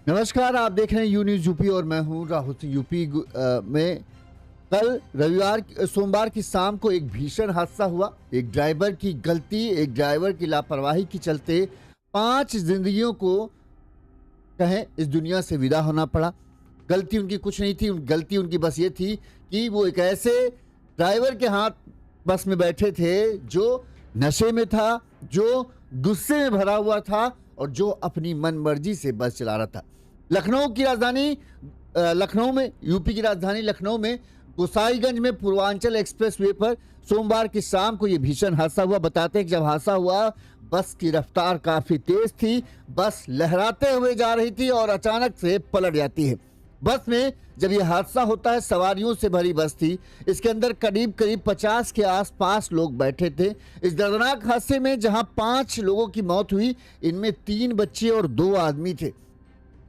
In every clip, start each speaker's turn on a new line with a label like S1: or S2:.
S1: नमस्कार, आप देख रहे हैं यू न्यूज़ यूपी और मैं हूं राहुल सिंह। यूपी में कल सोमवार की शाम को एक भीषण हादसा हुआ। एक ड्राइवर की गलती, एक ड्राइवर की लापरवाही के चलते 5 जिंदगियों को कहें इस दुनिया से विदा होना पड़ा। गलती उनकी कुछ नहीं थी, गलती उनकी बस ये थी कि वो एक ऐसे ड्राइवर के हाथ बस में बैठे थे जो नशे में था, जो गुस्से में भरा हुआ था और जो अपनी मनमर्जी से बस चला रहा था। लखनऊ में यूपी की राजधानी लखनऊ में गोसाईगंज में पूर्वांचल एक्सप्रेसवे पर सोमवार की शाम को यह भीषण हादसा हुआ। बताते हैं कि जब हादसा हुआ, बस की रफ्तार काफी तेज थी, बस लहराते हुए जा रही थी और अचानक से पलट जाती है। बस में जब यह हादसा होता है, सवारियों से भरी बस थी। इसके अंदर करीब करीब 50 के आसपास लोग बैठे थे। इस दर्दनाक हादसे में जहां 5 लोगों की मौत हुई, इनमें 3 बच्चे और 2 आदमी थे।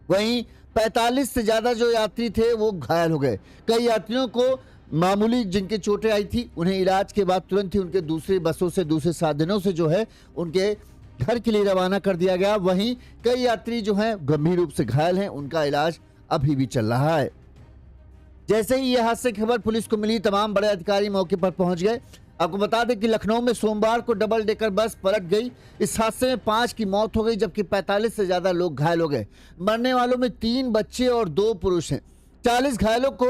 S1: वहीं 45 से ज्यादा जो यात्री थे वो घायल हो गए। कई यात्रियों को मामूली जिनके चोटें आई थी, उन्हें इलाज के बाद तुरंत ही उनके दूसरी बसों से, दूसरे साधनों से जो है उनके घर के लिए रवाना कर दिया गया। वहीं कई यात्री जो हैं गंभीर रूप से घायल हैं, उनका इलाज अभी भी चल रहा है। जैसे ही यह हादसे की खबर पुलिस को मिली, तमाम बड़े अधिकारी मौके पर पहुंच गए। आपको बता दें कि लखनऊ में सोमवार को डबल डेकर बस पलट गई। इस हादसे में 5 की मौत हो गई, जबकि 45 से ज्यादा लोग घायल हो गए। मरने वालों में 3 बच्चे और 2 पुरुष हैं। 40 घायलों को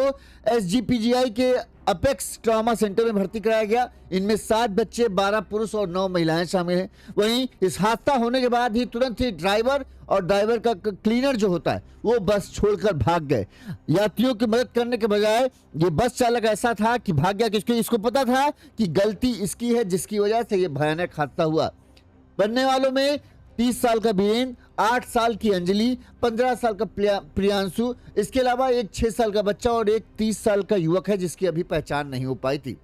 S1: एसजीपीजीआई के अपेक्स ट्रॉमा सेंटर में भर्ती कराया गया। इनमें 7 बच्चे, 12 पुरुष और 9 महिलाएं शामिल हैं। वहीं इस हादसा होने के बाद ही तुरंत ही ड्राइवर और ड्राइवर का क्लीनर जो होता है वो बस छोड़कर भाग गए। यात्रियों की मदद करने के बजाय ये बस चालक ऐसा था कि भाग गया, क्योंकि इसको पता था कि गलती इसकी है, जिसकी वजह से ये भयानक हादसा हुआ। बनने वालों में 30 साल का बीरेन, 8 साल की अंजलि, 15 साल का प्रियांशु, इसके अलावा एक 6 साल का बच्चा और एक 30 साल का युवक है जिसकी अभी पहचान नहीं हो पाई थी।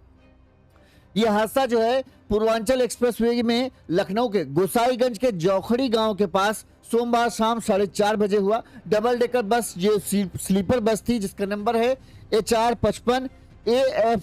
S1: यह हादसा जो है पूर्वांचल एक्सप्रेसवे में लखनऊ के गोसाईगंज के जौखड़ी गांव के पास सोमवार शाम 4:30 बजे हुआ। डबल डेकर बस, ये स्लीपर बस थी जिसका नंबर है HR55 AF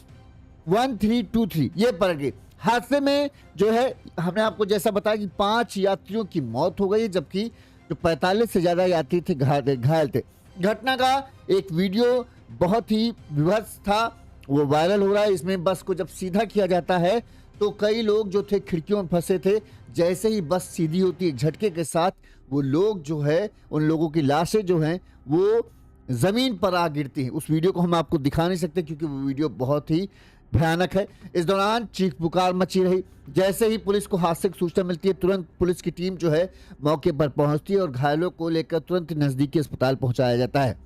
S1: 1323, ये पलट गई। हादसे में जो है हमने आपको जैसा बताया कि 5 यात्रियों की मौत हो गई, जबकि जो 45 से ज्यादा यात्री थे घायल थे। घटना का एक वीडियो बहुत ही विभत्स था, वो वायरल हो रहा है। इसमें बस को जब सीधा किया जाता है तो कई लोग जो थे खिड़कियों में फंसे थे। जैसे ही बस सीधी होती है, झटके के साथ वो लोग जो है, उन लोगों की लाशें जो हैं वो जमीन पर आ गिरती हैं। उस वीडियो को हम आपको दिखा नहीं सकते क्योंकि वो वीडियो बहुत ही भयानक है। इस दौरान चीख पुकार मची रही। जैसे ही पुलिस को हादसे की सूचना मिलती है, तुरंत पुलिस की टीम जो है मौके पर पहुंचती है और घायलों को लेकर तुरंत नजदीकी अस्पताल पहुंचाया जाता है।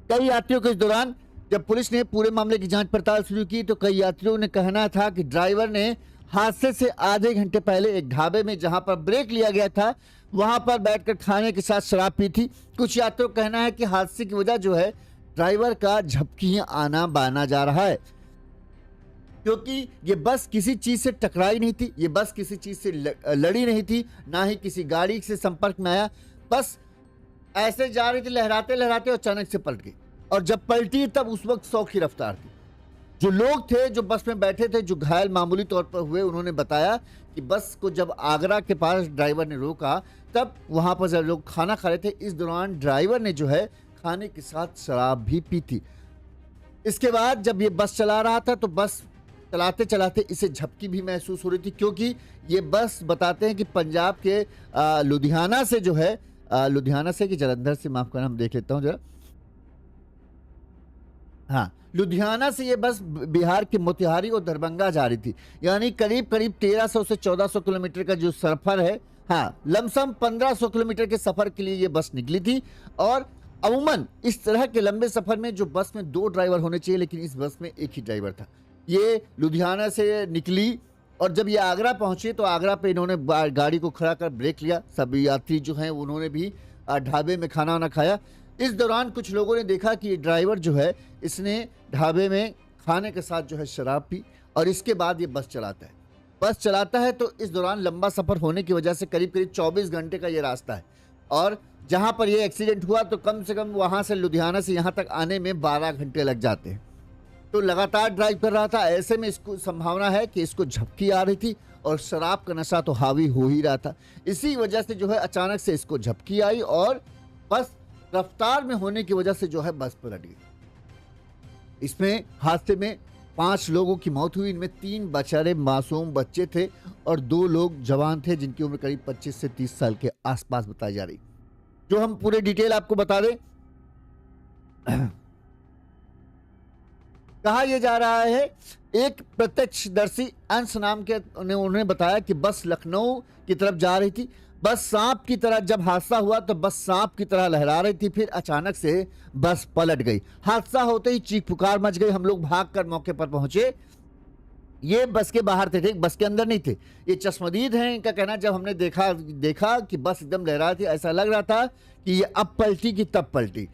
S1: कई यात्रियों को इस दौरान जब पुलिस ने पूरे मामले की जांच पड़ताल शुरू की तो कई यात्रियों ने कहना था कि ड्राइवर ने हादसे से आधे घंटे पहले एक ढाबे में, जहां पर ब्रेक लिया गया था, वहां पर बैठकर खाने के साथ शराब पी थी। कुछ यात्रियों का कहना है कि हादसे की वजह जो है ड्राइवर का झपकियां आना बाना जा रहा है, क्योंकि ये बस किसी चीज से टकराई नहीं थी, ये बस किसी चीज से लड़ी नहीं थी, ना ही किसी गाड़ी से संपर्क में आया। बस ऐसे जा रही थी लहराते लहराते और अचानक से पलट गई। और जब पलटी तब उस वक्त 100 की रफ्तार थी। जो लोग थे जो बस में बैठे थे, जो घायल मामूली तौर पर हुए, उन्होंने बताया कि बस को जब आगरा के पास ड्राइवर ने रोका, तब वहां पर जब लोग खाना खा रहे थे, इस दौरान ड्राइवर ने जो है खाने के साथ शराब भी पी थी। इसके बाद जब ये बस चला रहा था तो बस चलाते चलाते इसे झपकी भी महसूस हो रही थी, क्योंकि ये बस बताते हैं कि पंजाब के लुधियाना से जो है, लुधियाना से कि जलंधर से, माफ करना, हम देख लेता हूँ जरा। हाँ, लुधियाना से ये बस बिहार के मोतिहारी और दरभंगा जा रही थी। यानी करीब करीब 1300 से 1400 किलोमीटर का जो सफर है, हाँ, लमसम 1500 किलोमीटर के सफर के लिए ये बस निकली थी। और अमूमन इस तरह के लंबे सफर में जो बस में 2 ड्राइवर होने चाहिए, लेकिन इस बस में एक ही ड्राइवर था। ये लुधियाना से निकली और जब ये आगरा पहुंचे तो आगरा पे इन्होंने गाड़ी को खड़ा कर ब्रेक लिया। सभी यात्री जो हैं उन्होंने भी ढाबे में खाना वाना खाया। इस दौरान कुछ लोगों ने देखा कि ये ड्राइवर जो है, इसने ढाबे में खाने के साथ जो है शराब पी और इसके बाद ये बस चलाता है। तो इस दौरान लंबा सफर होने की वजह से करीब करीब 24 घंटे का ये रास्ता है और जहां पर ये एक्सीडेंट हुआ तो कम से कम वहां से लुधियाना से यहां तक आने में 12 घंटे लग जाते हैं। तो लगातार ड्राइव कर रहा था। ऐसे में इसको संभावना है कि इसको झपकी आ रही थी और शराब का नशा तो हावी हो ही रहा था। इसी वजह से जो है अचानक से इसको झपकी आई और बस रफ्तार में होने की वजह से जो है बस पलट गई। इसमें हादसे में 5 लोगों की मौत हुई। इनमें 3 बेचारे मासूम बच्चे थे और 2 लोग जवान थे जिनकी उम्र करीब 25 से 30 साल के आसपास बताई जा रही। जो हम पूरे डिटेल आपको बता दें, कहा यह जा रहा है, एक प्रत्यक्षदर्शी अंश नाम के उन्होंने बताया कि बस लखनऊ की तरफ जा रही थी। बस सांप की तरह, जब हादसा हुआ तो बस सांप की तरह लहरा रही थी, फिर अचानक से बस पलट गई। हादसा होते ही चीख पुकार मच गई। हम लोग भागकर मौके पर पहुंचे। ये बस के बाहर थे, ठीक, बस के अंदर नहीं थे। ये चश्मदीद हैं, इनका कहना, जब हमने देखा कि बस एकदम लहरा थी, ऐसा लग रहा था कि ये अब पलटी की तब पलटी।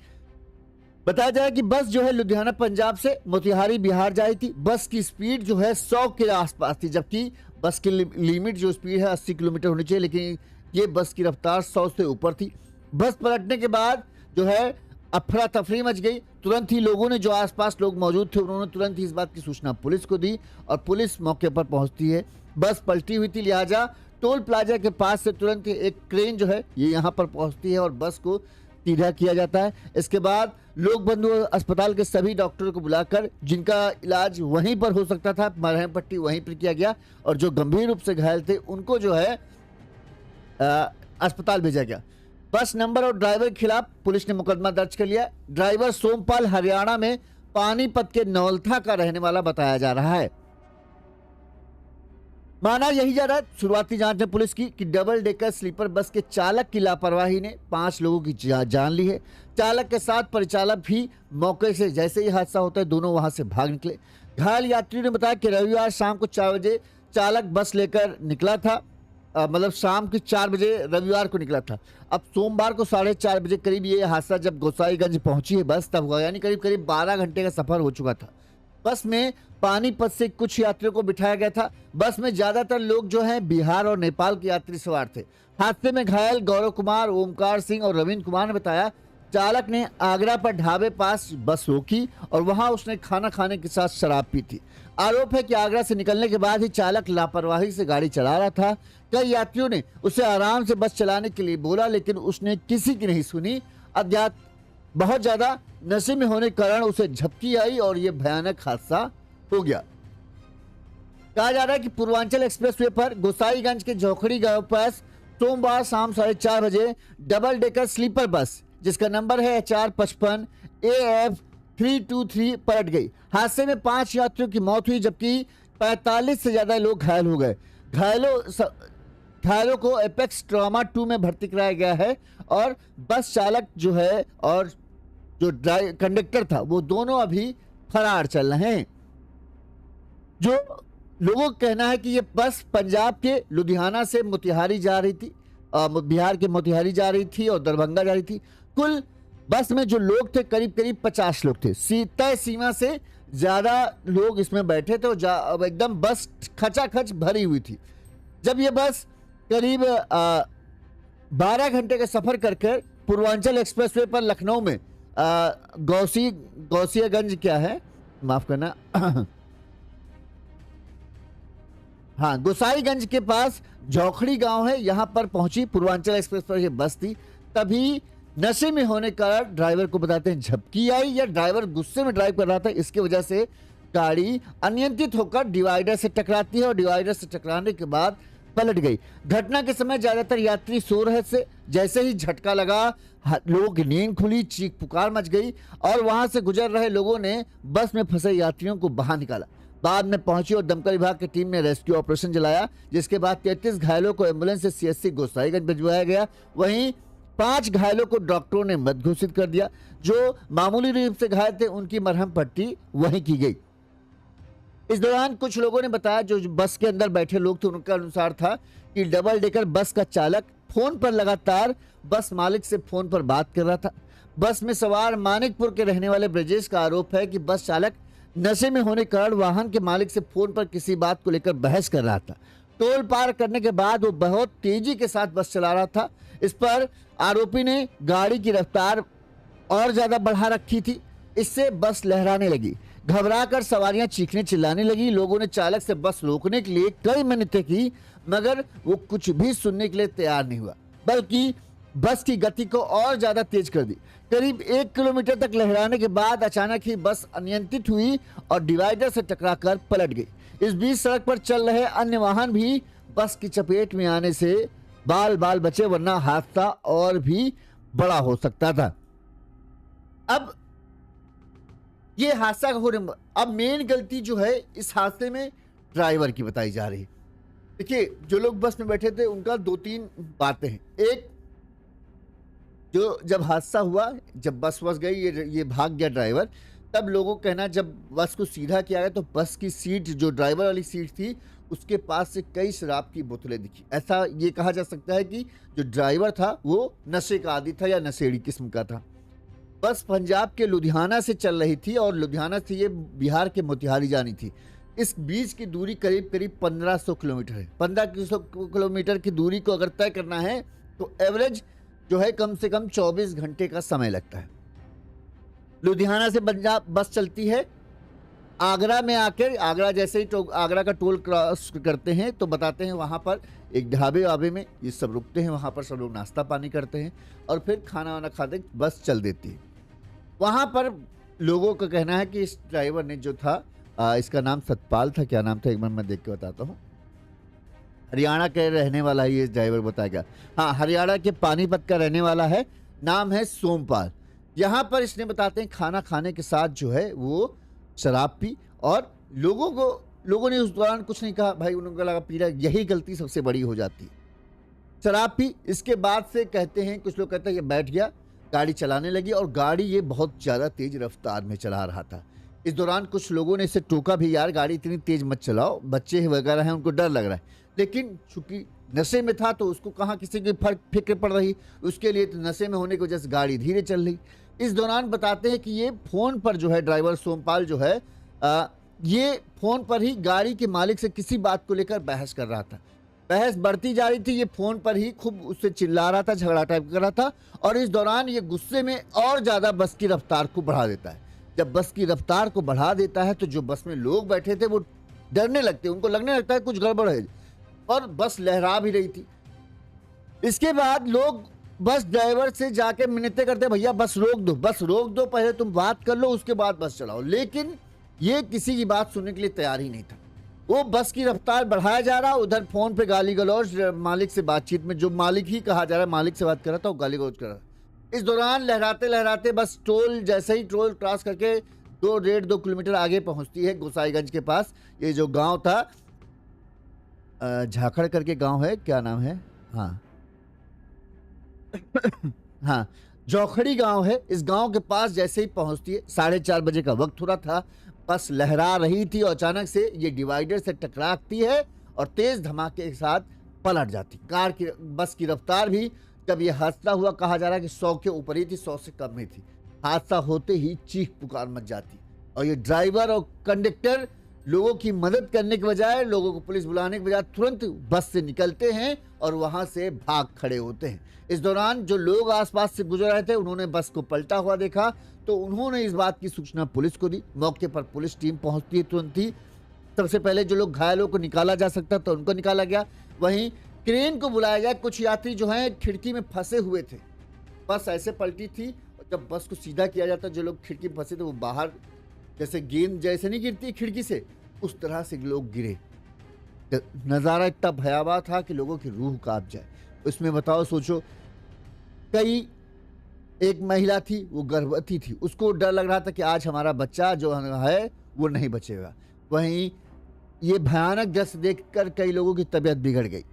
S1: बताया जाए कि बस जो है लुधियाना पंजाब से मोतिहारी बिहार जा रही थी। बस की स्पीड जो है 100 के आसपास थी, जबकि बस की लिमिट जो स्पीड है 80 किलोमीटर होनी चाहिए, लेकिन ये बस की रफ्तार 100 से ऊपर थी। बस पलटने के बाद जो है अफरा तफरी मच गई। तुरंत ही लोगों ने, जो आसपास लोग मौजूद थे, उन्होंने तुरंत ही इस बात की सूचना पुलिस को दी और पुलिस मौके पर पहुंचती है। बस पलटी हुई थी, लिहाजा टोल प्लाजा के पास से तुरंत एक क्रेन जो है ये यहाँ पर पहुंचती है और बस को सीधा किया जाता है। इसके बाद लोक बंधु अस्पताल के सभी डॉक्टरों को बुलाकर, जिनका इलाज वहीं पर हो सकता था, मरहम पट्टी वहीं पर किया गया और जो गंभीर रूप से घायल थे उनको जो है अस्पताल भेजा गया। बस नंबर और ड्राइवर के खिलाफ पुलिस ने मुकदमा दर्ज कर लिया। ड्राइवर सोमपाल हरियाणा में पानीपत के नौलथा का रहने वाला बताया जा रहा है। माना यही जा रहा है शुरुआती जांच में पुलिस की कि डबल डेकर स्लीपर बस के चालक की लापरवाही ने 5 लोगों की जान ली है। चालक के साथ परिचालक भी मौके से, जैसे ही हादसा होता है, दोनों वहां से भाग निकले। घायल यात्रियों ने बताया कि रविवार शाम को 4 बजे चालक बस लेकर निकला था, मतलब शाम के 4 बजे रविवार को निकला था। अब सोमवार को 4:30 बजे करीब ये हादसा जब गोसाईगंज पहुंची है बस, तब हुआ, यानी करीब 12 घंटे का सफर हो चुका था। बस में पानीपत से कुछ यात्रियों को बिठाया गया था। बस में ज्यादातर लोग जो हैं बिहार और नेपाल के यात्री सवार थे। हादसे में घायल गौरव कुमार, ओमकार सिंह और रविंद्र कुमार ने बताया, चालक ने आगरा पर ढाबे पास बस रोकी और वहां उसने खाना खाने के साथ शराब पी थी। आरोप है कि आगरा से निकलने के बाद ही चालक लापरवाही से गाड़ी चला रहा था। कई यात्रियों ने उसे आराम से बस चलाने के लिए बोला, लेकिन उसने किसी की नहीं सुनी। अज्ञात बहुत ज्यादा नशे में होने के कारण उसे झपकी आई और यह भयानक हादसा हो गया। कहा जा रहा है कि पूर्वांचल एक्सप्रेसवे पर गोसाईगंज के जोखड़ी गांव पास सोमवार शाम 4:30 बजे डबल डेकर स्लीपर बस, जिसका नंबर है HR55 AF 323, पलट गई। हादसे में 5 यात्रियों की मौत हुई, जबकि 45 से ज्यादा लोग घायल हो गए। घायलों को एपेक्स ट्रॉमा 2 में भर्ती कराया गया है और बस चालक जो है और जो कंडक्टर था वो दोनों अभी फरार चल रहे हैं। जो लोगों का कहना है कि ये बस पंजाब के लुधियाना से मोतिहारी जा रही थी, बिहार के मोतिहारी जा रही थी और दरभंगा जा रही थी। कुल बस में जो लोग थे करीब 50 लोग थे। तय सीमा से ज्यादा लोग इसमें बैठे थे और एकदम बस खचाखच भरी हुई थी। जब ये बस करीब 12 घंटे का सफर करके पूर्वांचल एक्सप्रेसवे पर लखनऊ में गौसियागंज क्या है, माफ करना हाँ, गोसाईगंज के पास जोखड़ी गांव है, यहां पर पहुंची। पूर्वांचल एक्सप्रेस पर यह बस थी। तभी नशे में होने का ड्राइवर को बताते हैं झपकी आई, या ड्राइवर गुस्से में ड्राइव कर रहा था, इसकी वजह से गाड़ी अनियंत्रित होकर डिवाइडर से टकराती है और डिवाइडर से टकराने के बाद पलट गई। घटना के समय ज्यादातर यात्री सो रहे थे। जैसे ही झटका लगा, लोगों की नींद खुली, चीख पुकार मच गई और वहां से गुजर रहे लोगों ने बस में फंसे यात्रियों को बाहर निकाला। बाद में पहुंची और दमकल विभाग की टीम ने रेस्क्यू ऑपरेशन चलाया, जिसके बाद 33 घायलों को एम्बुलेंस से CSC गोसाईगंज भिजवाया गया। वहीं 5 घायलों को डॉक्टरों ने मृत घोषित कर दिया। जो मामूली रूप से घायल थे उनकी मरहम पट्टी वहीं की गई। इस दौरान कुछ लोगों ने बताया, जो बस के अंदर बैठे लोग थे, उनका अनुसार था कि डबल डेकर बस का चालक फोन पर लगातार बस मालिक से फोन पर बात कर रहा था। बस में सवार मानिकपुर के रहने वाले ब्रजेश का आरोप है कि बस चालक नशे में होने के कारण वाहन के मालिक से फोन पर किसी बात को लेकर बहस कर रहा था। टोल पार करने के बाद वो बहुत तेजी के साथ बस चला रहा था। इस पर आरोपी ने गाड़ी की रफ्तार और ज्यादा बढ़ा रखी थी, इससे बस लहराने लगी। घबराकर सवारियां चीखने चिल्लाने लगी। लोगों ने चालक से बस रोकने के लिए कई मिन्नतें की, मगर वो कुछ भी सुनने के लिए तैयार नहीं हुआ, बल्कि बस की गति को और ज्यादा तेज कर दी। करीब 1 किलोमीटर तक लहराने के बाद अचानक ही बस अनियंत्रित हुई और डिवाइडर से टकराकर पलट गई। इस बीच सड़क पर चल रहे अन्य वाहन भी बस की चपेट में आने से बाल बाल बचे, वरना हादसा और भी बड़ा हो सकता था। अब ये हादसा होने, अब मेन गलती जो है इस हादसे में ड्राइवर की बताई जा रही है। देखिए, जो लोग बस में बैठे थे उनका 2-3 बातें हैं। एक, जो जब हादसा हुआ, जब बस गई, ये भाग गया ड्राइवर, तब लोगों का कहना, जब बस को सीधा किया गया तो बस की सीट, जो ड्राइवर वाली सीट थी, उसके पास से कई शराब की बोतलें दिखी। ऐसा ये कहा जा सकता है कि जो ड्राइवर था वो नशे का आदी था या नशेड़ी किस्म का था। बस पंजाब के लुधियाना से चल रही थी और लुधियाना से ये बिहार के मोतिहारी जानी थी। इस बीच की दूरी करीब 1500 किलोमीटर है। 1500 किलोमीटर की दूरी को अगर तय करना है तो एवरेज जो है कम से कम 24 घंटे का समय लगता है। लुधियाना से पंजाब बस चलती है। आगरा में आकर, आगरा जैसे ही आगरा का टोल क्रॉस करते हैं तो बताते हैं वहाँ पर एक ढाबे वाबे में ये सब रुकते हैं। वहाँ पर सब लोग नाश्ता पानी करते हैं और फिर खाना वाना खाते बस चल देती है। वहाँ पर लोगों का कहना है कि इस ड्राइवर ने जो था, इसका नाम सतपाल था, क्या नाम था एक बार मैं देख के बताता हूँ। हरियाणा के रहने वाला है ये ड्राइवर, बताया गया। हाँ, हरियाणा के पानीपत का रहने वाला है, नाम है सोमपाल। यहाँ पर इसने बताते हैं खाना खाने के साथ जो है वो शराब पी और लोगों ने उस दौरान कुछ नहीं कहा। भाई, उनको लगा पी रहा, यही गलती सबसे बड़ी हो जाती है, शराब पी। इसके बाद से कहते हैं, कुछ लोग कहते हैं ये बैठ गया, गाड़ी चलाने लगी और गाड़ी ये बहुत ज़्यादा तेज रफ्तार में चला रहा था। इस दौरान कुछ लोगों ने इसे टोका भी, यार गाड़ी इतनी तेज मत चलाओ, बच्चे वगैरह हैं, उनको डर लग रहा है। लेकिन चूंकि नशे में था तो उसको कहाँ किसी की फिक्र पड़ रही, उसके लिए तो नशे में होने की वजह से गाड़ी धीरे चल रही। इस दौरान बताते हैं कि ये फ़ोन पर जो है ड्राइवर सोमपाल जो है, ये फ़ोन पर ही गाड़ी के मालिक से किसी बात को लेकर बहस कर रहा था। बहस बढ़ती जा रही थी, ये फ़ोन पर ही खूब उससे चिल्ला रहा था, झगड़ा टाइप कर रहा था। और इस दौरान ये गुस्से में और ज़्यादा बस की रफ्तार को बढ़ा देता है। जब बस की रफ्तार को बढ़ा देता है तो जो बस में लोग बैठे थे वो डरने लगते, उनको लगने लगता है कुछ गड़बड़ है, और बस लहरा भी रही थी। इसके बाद लोग बस ड्राइवर से जाके मिन्नतें करते, भैया बस रोक दो, पहले तुम बात कर लो, उसके बाद बस चलाओ। लेकिन ये किसी की बात सुनने के लिए तैयार ही नहीं था। वो बस की रफ्तार बढ़ाया जा रहा, उधर फोन पे गाली गलौज, मालिक से बातचीत में, जो मालिक ही कहा जा रहा है, मालिक से बात कर रहा था, वो गाली गलौज कर रहा था। इस दौरान लहराते लहराते बस जैसे ही टोल क्रॉस करके 2.5 किलोमीटर आगे पहुंचती है गोसाईगंज के पास। ये जो गांव था, झाखड़ करके गांव है, क्या नाम है, हाँ हाँ, जौखड़ी गांव है। इस गांव के पास जैसे ही पहुंचती है, 4:30 बजे का वक्त हो रहा था, बस लहरा रही थी और अचानक से ये डिवाइडर से टकराती है और तेज धमाके के साथ पलट जाती। बस की रफ्तार भी, जब ये हादसा हुआ, कहा जा रहा है कि 100 के ऊपर ही थी, 100 से कम ही थी। हादसा होते ही चीख पुकार मच जाती और ये ड्राइवर और कंडक्टर लोगों की मदद करने के बजाय, लोगों को पुलिस बुलाने के बजाय तुरंत बस से निकलते हैं और वहां से भाग खड़े होते हैं। इस दौरान जो लोग आसपास से गुजर रहे थे, उन्होंने बस को पलटा हुआ देखा तो उन्होंने इस बात की सूचना पुलिस को दी। मौके पर पुलिस टीम पहुंचती है तुरंत ही। सबसे पहले जो लोग घायलों को निकाला जा सकता था उनको निकाला गया, वहीं क्रेन को बुलाया गया। कुछ यात्री जो हैं खिड़की में फंसे हुए थे, बस ऐसे पलटी थी और जब बस को सीधा किया जाता, जो लोग खिड़की में फंसे थे वो बाहर, जैसे गेंद जैसे नहीं गिरती खिड़की से, उस तरह से लोग गिरे। नज़ारा इतना भयावह था कि लोगों की रूह कांप जाए। उसमें बताओ, सोचो, एक महिला थी, वो गर्भवती थी, उसको डर लग रहा था कि आज हमारा बच्चा जो है वो नहीं बचेगा। वहीं ये भयानक दृश्य देखकर कई लोगों की तबीयत बिगड़ गई।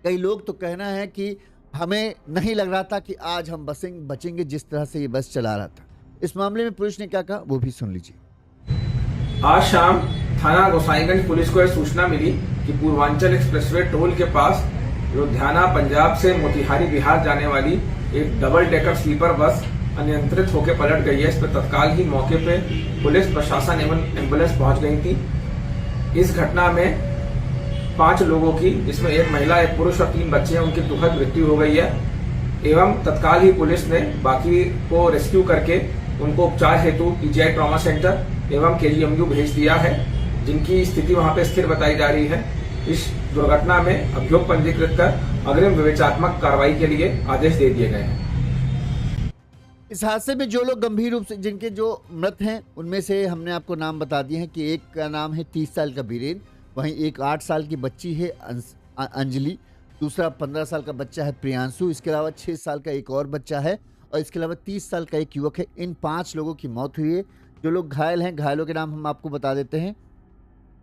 S1: कई लोग तो कहना है कि हमें नहीं लग रहा था कि आज हम बचेंगे, जिस तरह से ये बस चला रहा था। इस मामले में पुलिस ने क्या कहा वो भी सुन लीजिए।
S2: आज शाम थाना गोसाईगंज पुलिस को यह सूचना मिली कि पूर्वांचल एक्सप्रेसवे टोल के पास लुधियाना पंजाब से मोतिहारी बिहार जाने वाली एक डबल डेकर स्लीपर बस अनियंत्रित होकर पलट गई है। इस पर तत्काल ही मौके पे पुलिस प्रशासन एवं एम्बुलेंस पहुंच गई थी। इस घटना में 5 लोगों की, जिसमें एक महिला, एक पुरुष और 3 बच्चे हैं, उनकी दुखद मृत्यु हो गई है एवं तत्काल ही पुलिस ने बाकी को रेस्क्यू करके उनको उपचार हेतु पीजीआई ट्रॉमा सेंटर एवं केजीएमयू भेज दिया है, जिनकी स्थिति वहां पे स्थिर बताई जा रही है। इस दुर्घटना में अभियोग पंजीकृत कर अग्रिम विवेचनात्मक कार्रवाई के लिए आदेश दे दिए गए हैं।
S1: इस हादसे में जो लोग गंभीर रूप से जिनके जो मृत हैं उनमें से हमने आपको नाम बता दिए हैं कि एक का नाम है 30 साल का वीरेन, वहीं एक 8 साल की बच्ची है अंजलि, दूसरा 15 साल का बच्चा है प्रियांशु, इसके अलावा 6 साल का एक और बच्चा है और इसके अलावा 30 साल का एक युवक है। इन 5 लोगों की मौत हुई है। जो लोग घायल हैं, घायलों के नाम हम आपको बता देते हैं।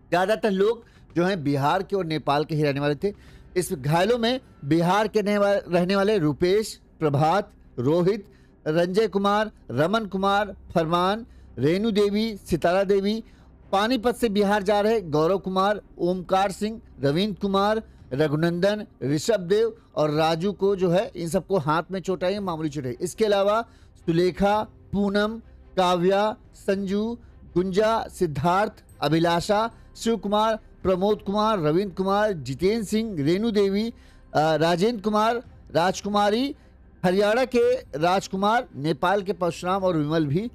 S1: ज़्यादातर लोग जो हैं बिहार के और नेपाल के ही रहने वाले थे। इस घायलों में बिहार के रहने वाले रूपेश, प्रभात, रोहित, रंजय कुमार, रमन कुमार, फरमान, रेणु देवी, सितारा देवी, पानीपत से बिहार जा रहे गौरव कुमार, ओमकार सिंह, रविंद्र कुमार, रघुनंदन, ऋषभ देव और राजू को जो है इन सबको हाथ में चोट आई है, मामूली चोट आई। इसके अलावा सुलेखा, पूनम, काव्या, संजू, गुंजा, सिद्धार्थ, अभिलाषा, शिव कुमार, प्रमोद कुमार, रविंद्र कुमार, जितेंद्र सिंह, रेणु देवी, राजेंद्र कुमार, राजकुमारी, हरियाणा के राजकुमार, नेपाल के परशुराम और विमल भी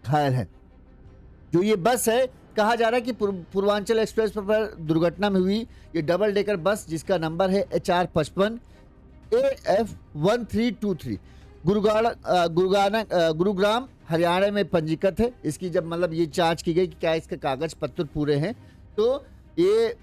S1: घायल हैं। जो ये बस है, कहा जा रहा है कि पूर्वांचल एक्सप्रेस पर दुर्घटना में हुई ये डबल डेकर बस जिसका नंबर है HR55 AF 1323 गुरुग्राम हरियाणा में पंजीकृत है। इसकी जब मतलब ये जांच की गई कि क्या इसके कागज पत्र पूरे हैं तो ये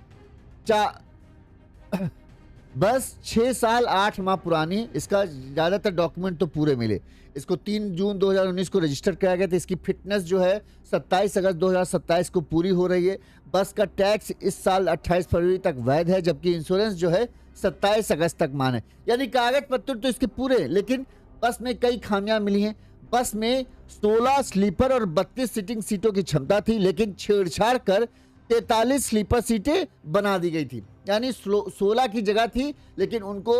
S1: बस 6 साल 8 माह पुरानी है। इसका ज़्यादातर डॉक्यूमेंट तो पूरे मिले। इसको 3 जून 2019 को रजिस्टर कराया गया था। इसकी फिटनेस जो है 27 अगस्त 2027 को पूरी हो रही है। बस का टैक्स इस साल 28 फरवरी तक वैध है, जबकि इंश्योरेंस जो है 27 अगस्त तक माने। यानी कागज पत्र तो इसके पूरे हैं, लेकिन बस में कई खामियां मिली हैं। बस में 16 स्लीपर और 32 सीटिंग सीटों की क्षमता थी, लेकिन छेड़छाड़ कर 43 स्लीपर सीटें बना दी गई थी। यानी 16 की जगह थी, लेकिन उनको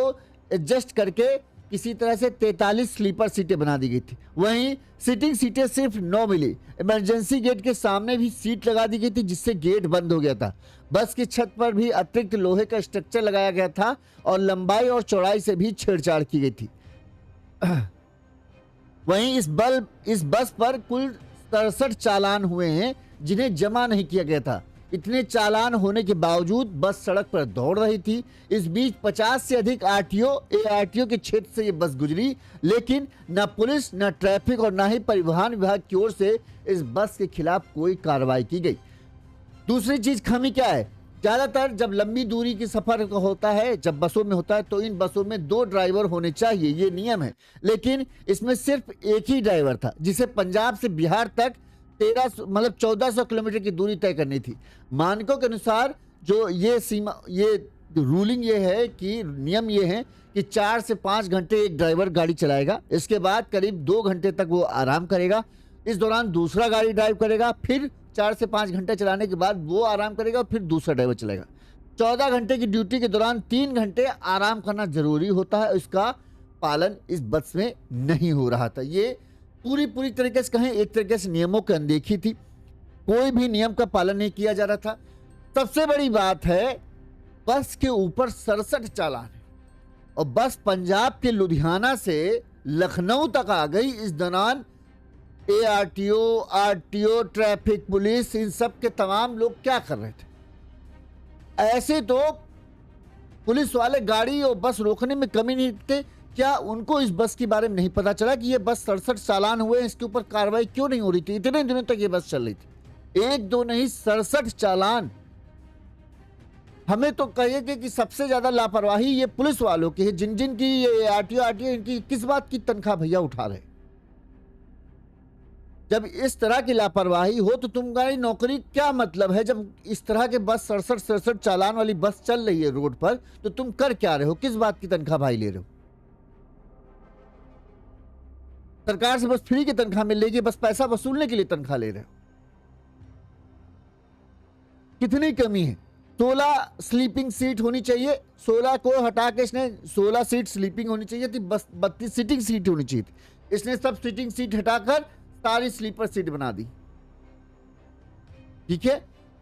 S1: एडजस्ट करके किसी तरह से 43 स्लीपर सीटें बना दी गई थी। वहीं सीटिंग सीटें सिर्फ 9 मिली। इमरजेंसी गेट के सामने भी सीट लगा दी गई थी, जिससे गेट बंद हो गया था। बस की छत पर भी अतिरिक्त लोहे का स्ट्रक्चर लगाया गया था और लंबाई और चौड़ाई से भी छेड़छाड़ की गई थी। वहीं इस बस पर कुल 67 चालान हुए हैं, जिन्हें जमा नहीं किया गया था। इतने चालान होने के बावजूद बस सड़क पर दौड़ रही थी। इस बीच 50 से अधिक ARTO के क्षेत्र से ये बस गुजरी, लेकिन न पुलिस, न ट्रैफिक और न ही परिवहन विभाग की ओर से इस बस के खिलाफ कोई कार्रवाई की गई। दूसरी चीज खामी क्या है, ज्यादातर जब लंबी दूरी की सफर होता है, जब बसों में होता है, तो इन बसों में 2 ड्राइवर होने चाहिए, ये नियम है। लेकिन इसमें सिर्फ एक ही ड्राइवर था, जिसे पंजाब से बिहार तक 1400 किलोमीटर की दूरी तय करनी थी। मानकों के अनुसार जो ये रूलिंग ये है कि नियम ये है कि 4 से 5 घंटे एक ड्राइवर गाड़ी चलाएगा। इसके बाद करीब 2 घंटे तक वो आराम करेगा। इस दौरान दूसरा गाड़ी ड्राइव करेगा, फिर 4 से 5 घंटे चलाने के बाद वो आराम करेगा और फिर दूसरा ड्राइवर चलेगा। 14 घंटे की ड्यूटी के दौरान 3 घंटे आराम करना जरूरी होता है। इसका पालन इस बस में नहीं हो रहा था। ये पूरी तरीके से कहें, एक तरीके से नियमों की अनदेखी थी। कोई भी नियम का पालन नहीं किया जा रहा था। सबसे बड़ी बात है, बस के ऊपर 67 चालान है और बस पंजाब के लुधियाना से लखनऊ तक आ गई। इस दौरान ARTO, ट्रैफिक पुलिस, इन सब के तमाम लोग क्या कर रहे थे? ऐसे तो पुलिस वाले गाड़ी और बस रोकने में कमी नहीं थे। क्या उनको इस बस के बारे में नहीं पता चला कि ये बस 67 चालान हुए हैं, इसके ऊपर कार्रवाई क्यों नहीं हो रही थी? इतने दिनों तक ये बस चल रही थी, 1 2 नहीं 67 चालान। हमें तो कहिए कि सबसे ज्यादा लापरवाही ये पुलिस वालों की है, जिन की ये ARTO इनकी किस बात की तनख्वाह भैया उठा रहे? जब इस तरह की लापरवाही हो तो तुम्हारी नौकरी क्या मतलब है? जब इस तरह के बस 67 चालान वाली बस चल रही है रोड पर, तो तुम कर क्या रहे हो? किस बात की तनख्वाह भाई ले रहे हो? सरकार से बस फ्री की तनख्वाह मिल रही है, बस पैसा वसूलने के लिए तनख्वाह ले रहे हो। कितनी कमी है? 16 स्लीपिंग सीट होनी चाहिए, 16 को हटा के इसने 16 सीट स्लीपिंग होनी चाहिए थी, बस 32 सीटिंग सीट होनी चाहिए थी। इसने सब सीटिंग सीट हटाकर सारी स्लीपर सीट बना दी। ठीक है।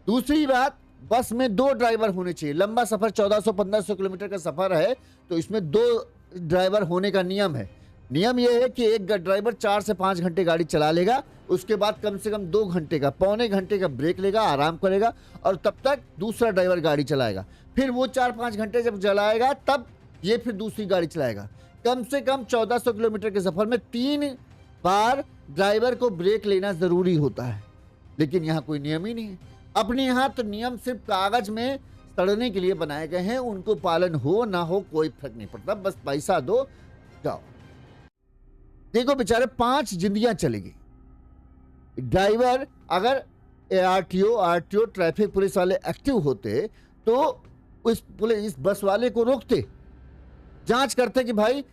S1: दूसरी बात, बस में 2 ड्राइवर होने चाहिए। लंबा सफर 1400-1500 किलोमीटर का सफर है, तो इसमें 2 ड्राइवर होने का नियम है। नियम यह है कि एक ड्राइवर 4 से 5 घंटे गाड़ी चला लेगा, उसके बाद कम से कम 2 घंटे का, पौने घंटे का ब्रेक लेगा, आराम करेगा और तब तक दूसरा ड्राइवर गाड़ी चलाएगा। फिर वो 4-5 घंटे जब चलाएगा, तब ये फिर दूसरी गाड़ी चलाएगा। कम से कम 1400 किलोमीटर के सफर में 3 बार ड्राइवर को ब्रेक लेना जरूरी होता है, लेकिन यहाँ कोई नियम ही नहीं है। अपने यहाँ तो नियम सिर्फ कागज में सड़ने के लिए बनाए गए हैं, उनको पालन हो ना हो कोई फर्क नहीं पड़ता, बस पैसा दो जाओ। देखो बेचारे 5 जिंदगियां चली गई। ड्राइवर अगर आरटीओ ट्रैफिक पुलिस वाले एक्टिव होते तो इस बस वाले को रोकते, जांच करते कि भाई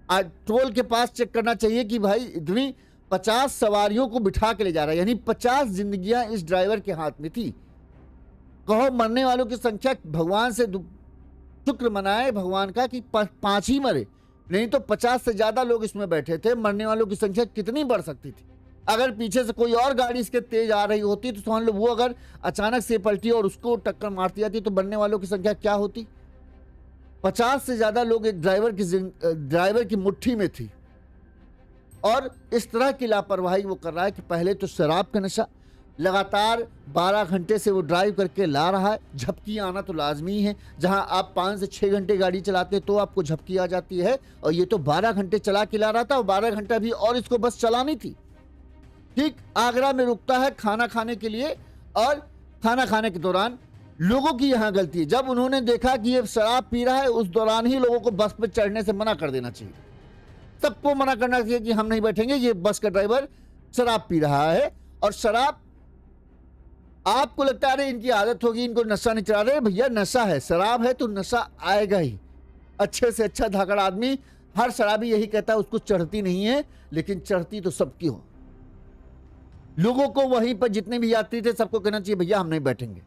S1: टोल के पास चेक करना चाहिए कि भाई इतनी 50 सवारियों को बिठा के ले जा रहा है, यानी 50 जिंदगियां इस ड्राइवर के हाथ में थी। कहो मरने वालों की संख्या, भगवान से शुक्र मनाए भगवान का कि 5 ही मरे, नहीं तो 50 से ज्यादा लोग इसमें बैठे थे। मरने वालों की संख्या कितनी बढ़ सकती थी। अगर पीछे से कोई और गाड़ी इसके तेज आ रही होती तो समझ लो वो अगर अचानक से पलटी और उसको टक्कर मारती जाती तो मरने वालों की संख्या क्या होती। 50 से ज्यादा लोग एक ड्राइवर की मुट्ठी में थी, और इस तरह की लापरवाही वो कर रहा है कि पहले तो शराब का नशा, लगातार 12 घंटे से वो ड्राइव करके ला रहा है। झपकी आना तो लाजमी है, जहां आप 5 से 6 घंटे गाड़ी चलाते तो आपको झपकी आ जाती है, और ये तो 12 घंटे चला के ला रहा था, और 12 घंटा भी और इसको बस चलानी थी। ठीक आगरा में रुकता है खाना खाने के लिए, और खाना खाने के दौरान लोगों की यहां गलती है, जब उन्होंने देखा कि ये शराब पी रहा है उस दौरान ही लोगों को बस पर चढ़ने से मना कर देना चाहिए। सबको मना करना चाहिए कि हम नहीं बैठेंगे, ये बस का ड्राइवर शराब पी रहा है। और शराब आपको लगता है अरे इनकी आदत होगी, इनको नशा नहीं चढ़ा रहे, भैया नशा है, शराब है तो नशा आएगा ही। अच्छे से अच्छा धाकड़ आदमी, हर शराबी यही कहता है उसको चढ़ती नहीं है, लेकिन चढ़ती तो सबकी हो। लोगों को वहीं पर जितने भी यात्री थे सबको कहना चाहिए भैया हम नहीं बैठेंगे,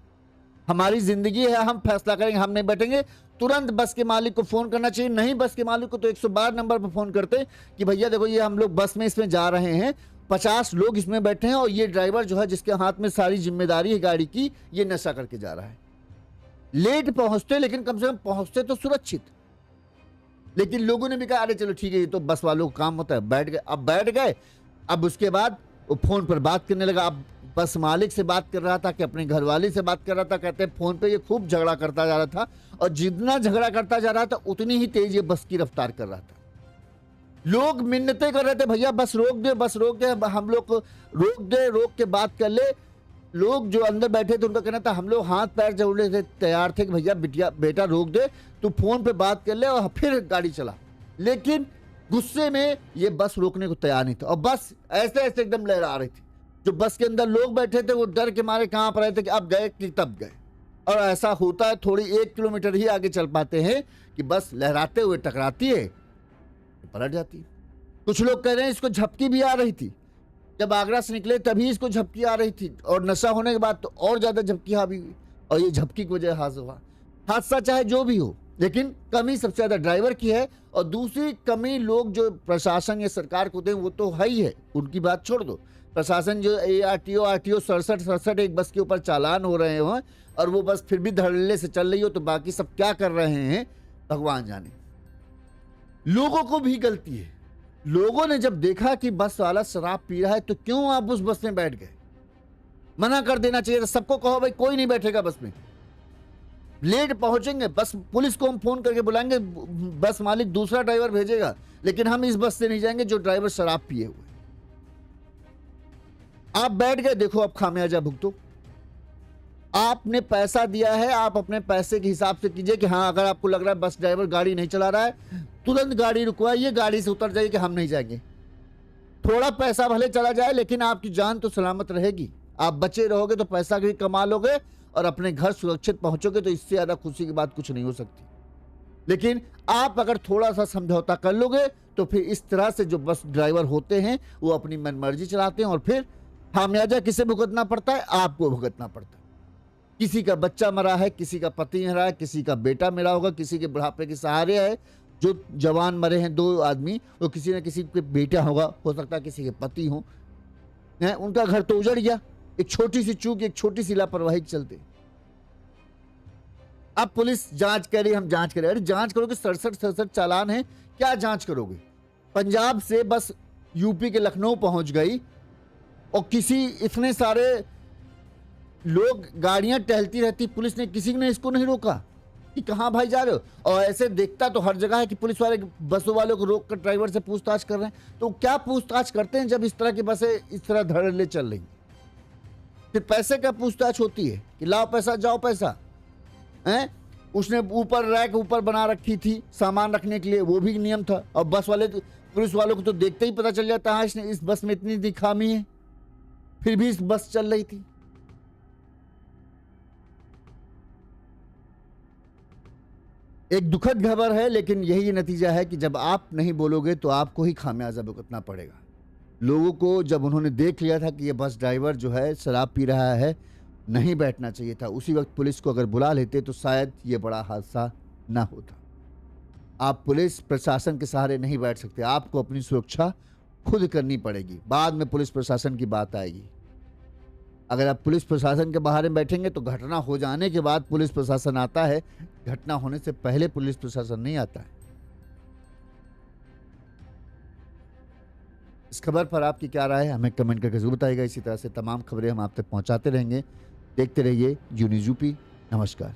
S1: हमारी जिंदगी है, हम फैसला करेंगे, हम नहीं बैठेंगे। तुरंत बस के मालिक को फोन करना चाहिए, नहीं बस के मालिक को तो 112 नंबर पर फोन करते कि भैया देखो ये हम लोग बस में इसमें जा रहे हैं, 50 लोग इसमें बैठे हैं, और ये ड्राइवर जो है जिसके हाथ में सारी जिम्मेदारी है गाड़ी की, ये नशा करके जा रहा है। लेट पहुंचते, लेकिन कम से कम पहुंचते तो सुरक्षित। लेकिन लोगों ने भी कहा अरे चलो ठीक है ये तो बस वालों का काम होता है, बैठ गए। अब बैठ गए, अब उसके बाद वो फोन पर बात करने लगा। अब बस मालिक से बात कर रहा था कि अपने घरवाली से बात कर रहा था, कहते हैं फोन पे ये खूब झगड़ा करता जा रहा था, और जितना झगड़ा करता जा रहा था उतनी ही तेज ये बस की रफ्तार कर रहा था। लोग मिन्नतें कर रहे थे भैया बस रोक दे, बस रोक दे, हम लोग को रोक दे, रोक के बात कर ले। लोग जो अंदर बैठे थे उनका कहना था, हम लोग हाथ पैर जोड़ने से तैयार थे कि भैया बेटा रोक दे, तू फोन पे बात कर ले और फिर गाड़ी चला। लेकिन गुस्से में ये बस रोकने को तैयार नहीं था, और बस ऐसे ऐसे एकदम लहरा रही थी। जो बस के अंदर लोग बैठे थे वो डर के मारे कहाँ पर रहे थे कि अब गए कि तब गए। और ऐसा होता है, थोड़ी 1 किलोमीटर ही आगे चल पाते हैं कि बस लहराते हुए टकराती है, पलट जाती है। कुछ लोग कह रहे हैं इसको झपकी भी आ रही थी, जब आगरा से निकले तभी इसको झपकी आ रही थी, और नशा होने के बाद तो और ज्यादा झपकी हावी हुई, और ये झपकी की वजह हादसा हुआ। हादसा चाहे जो भी हो, लेकिन कमी सबसे ज्यादा ड्राइवर की है, और दूसरी कमी लोग जो प्रशासन या सरकार को दें वो तो है ही है, उनकी बात छोड़ दो। प्रशासन जो आरटीओ 67 एक बस के ऊपर चालान हो रहे हो, और वो बस फिर भी धड़ल्ले से चल रही हो, तो बाकी सब क्या कर रहे हैं भगवान जाने। लोगों को भी गलती है। लोगों ने जब देखा कि बस वाला शराब पी रहा है तो क्यों आप उस बस में बैठ गए। मना कर देना चाहिए था, सबको कहो भाई कोई नहीं बैठेगा बस में, लेट पहुंचेंगे, बस पुलिस को हम फोन करके बुलाएंगे, बस मालिक दूसरा ड्राइवर भेजेगा, लेकिन हम इस बस से नहीं जाएंगे जो ड्राइवर शराब पिए हुए। आप बैठ गए, देखो अब खामियाजा भुगतो। आपने पैसा दिया है, आप अपने पैसे के हिसाब से कीजिए कि हाँ अगर आपको लग रहा है बस ड्राइवर गाड़ी नहीं चला रहा है, तुरंत गाड़ी रुकवाइए, गाड़ी से उतर जाइए कि हम नहीं जाएंगे। थोड़ा पैसा भले चला जाए लेकिन आपकी जान तो सलामत रहेगी, आप बचे रहोगे तो पैसा भी कमा लोगे और अपने घर सुरक्षित पहुंचोगे, तो इससे ज्यादा खुशी की बात कुछ नहीं हो सकती। लेकिन आप अगर थोड़ा सा समझौता कर लोगे तो फिर इस तरह से जो बस ड्राइवर होते हैं वो अपनी मनमर्जी चलाते हैं, और फिर खामियाजा किसे भुगतना पड़ता है, आपको भुगतना पड़ता है। किसी का बच्चा मरा है, किसी का पति मरा है, किसी का बेटा मरा होगा, किसी के बुढ़ापे के सहारे है। जो जवान मरे हैं 2 आदमी, वो किसी न किसी के बेटा होगा, हो सकता है किसी के पति हो, उनका घर तो उजड़ गया एक छोटी सी चूक, एक छोटी सी लापरवाही के चलते। अब पुलिस जांच कर रही, हम जांच करें। अरे जांच करोगे, 67 चालान है, क्या जांच करोगे। पंजाब से बस यूपी के लखनऊ पहुंच गई, और किसी इतने सारे लोग, गाड़ियां टहलती रहती, पुलिस ने किसी ने इसको नहीं रोका। कि कहाँ भाई जा रहे हो। और ऐसे देखता तो हर जगह है कि पुलिस वाले बसों वालों को रोक कर ड्राइवर से पूछताछ कर रहे हैं। तो क्या पूछताछ करते हैं जब इस तरह की बसें इस तरह धड़ल्ले चल रही? फिर पैसे का पूछताछ होती है कि लाओ पैसा जाओ पैसा हैं। उसने ऊपर रैक ऊपर बना रखी थी सामान रखने के लिए, वो भी नियम था। और बस वाले पुलिस वालों को तो देखते ही पता चल जाता है इसने इस बस में इतनी खामी है, फिर भी इस बस चल रही थी। एक दुखद खबर है, लेकिन यही नतीजा है कि जब आप नहीं बोलोगे तो आपको ही खामियाजा भुगतना पड़ेगा। लोगों को जब उन्होंने देख लिया था कि ये बस ड्राइवर जो है शराब पी रहा है, नहीं बैठना चाहिए था, उसी वक्त पुलिस को अगर बुला लेते तो शायद ये बड़ा हादसा ना होता। आप पुलिस प्रशासन के सहारे नहीं बैठ सकते, आपको अपनी सुरक्षा खुद करनी पड़ेगी। बाद में पुलिस प्रशासन की बात आएगी। अगर आप पुलिस प्रशासन के बाहर में बैठेंगे तो घटना हो जाने के बाद पुलिस प्रशासन आता है, घटना होने से पहले पुलिस प्रशासन नहीं आता है। इस खबर पर आपकी क्या राय है हमें कमेंट करके जरूर बताइएगा। इसी तरह से तमाम खबरें हम आप तक पहुंचाते रहेंगे। देखते रहिए यूनिज़ यूपी। नमस्कार।